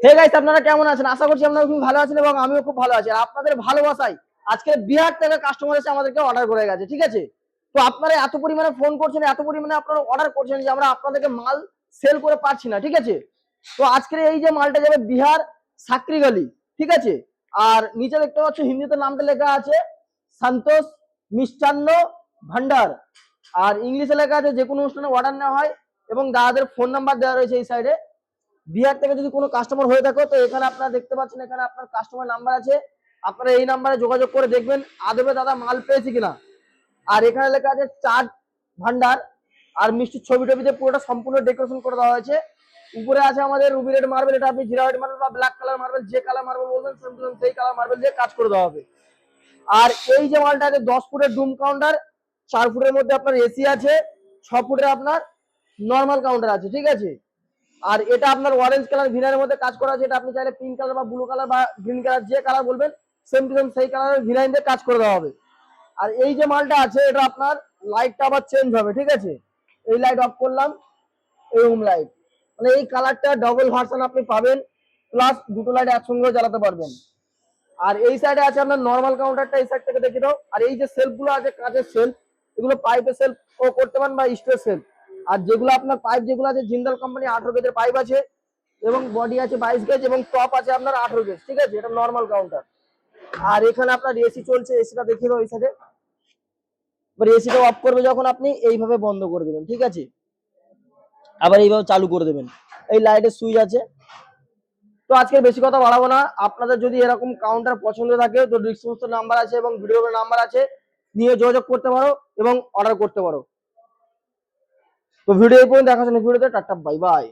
Hey guys, আপনারা কেমন আছেন? আশা করছি আপনারা খুব ভালো আছেন এবং আমিও খুব ভালো আছি। আর আপনাদের ভালোবাসায় আজকে বিহার থেকে কাস্টমার এসে আমাদেরকে অর্ডার করে গেছে, ঠিক আছে? তো আপনারা এত পরিমাণে ফোন করছেন, এত পরিমাণে আপনারা অর্ডার করছেন যে আমরা আপনাদেরকে মাল সেল করে পাচ্ছি না, ঠিক আছে? তো আজকের এই যে মালটা যাবে বিহার সাকরিগলি, ঠিক আছে? আর নিচে দেখতে পাচ্ছ হিন্দিতে নামটা লেখা আছে সন্তোষ মিষ্টান্ন ভান্ডার, আর ইংলিশে লেখা আছে যে কোনো অনুষ্ঠানে অর্ডার নেওয়া হয় এবং দাদাদের ফোন নাম্বার দেওয়া রয়েছে এই সাইডে। বিহার থেকে যদি কোনো কাস্টমার হয়ে থাকো তো এখানে আপনারা দেখতে পাচ্ছেন, এখানে আপনার কাস্টমার নাম্বার আছে, আপনারা এই নাম্বারে যোগাযোগ করে দেখবেন আদবে দাদা মাল পেয়েছে কিনা। আর এখানে লেখা আছে চাট ভান্ডার, আর মিষ্টির ছবি টবিতে পুরোটা সম্পূর্ণ ডেকোরেশন করে দেওয়া হয়েছে। উপরে আছে আমাদের রুবি রেড মার্বেল, এটা আপনি জিরা রেড মার্বেল বা ব্ল্যাক কালার মার্বেল, যে কালার মার্বেল বলবেন সেই কালার মার্বেল দিয়ে কাজ করে দেওয়া হবে। আর এই যে মালটা আছে 10 ফুটের ডুম কাউন্টার, 4 ফুটের মধ্যে আপনার এসি আছে, 6 ফুটের আপনার নর্মাল কাউন্টার আছে, ঠিক আছে? আর এটা আপনার অরেঞ্জ কালার ভিনারের মধ্যে কাজ করা আছে। এটা আপনি চাইলে পিঙ্ক কালার বা ব্লু কালার বা গ্রিন কালার যে কালার বলবেন সেম টু সেম সেই কালারের ভিনাইন দিয়ে কাজ করে দেওয়া হবে। আর এই যে মালটা আছে এটা আপনার লাইটটা আবার চেঞ্জ হবে, ঠিক আছে? এই লাইট অফ করলাম, এই হোম লাইট, মানে এই কালারটা ডবল ভার্সন আপনি পাবেন, প্লাস দুটো লাইট একসঙ্গে জ্বালাতে পারবেন। আর এই সাইডে আছে আপনার নর্মাল কাউন্টারটা, এই সাইড থেকে দেখে দাও। আর এই যে সেলফ গুলো আছে কাঁচের সেলফ, এগুলো পাইপের সেলফ ও করতে পারেন বা স্টোর সেলফ। আর যেগুলো আপনার পাইপ যেগুলো আছে জিন্দাল কোম্পানি 18 গেজের পাইপ আছে এবং বডি আছে 22 গেজ এবং টপ আছে আপনার 18 গেজ, ঠিক আছে? এটা নর্মাল কাউন্টার। আর এখানে আপনার এসি চলছে, এসিটা দেখিয়ে দাও এই সাইডে। এবার এসিটা অফ করবে যখন আপনি এইভাবে বন্ধ করে দেবেন, ঠিক আছে? আবার এইভাবে চালু করে দেবেন। এই লাইটের সুইচ আছে। তো আজকে বেশি কথা বাড়াবো না। আপনাদের যদি এরকম কাউন্টার পছন্দ থাকে তো ডিসক্রিপশন নাম্বার আছে এবং ভিডিওর নাম্বার আছে, নিয়ে যোগাযোগ করতে পারো এবং অর্ডার করতে পারো। তো ভিডিও এই পর্যন্ত দেখার জন্য ভিডিওতে টাটা, বাই বাই।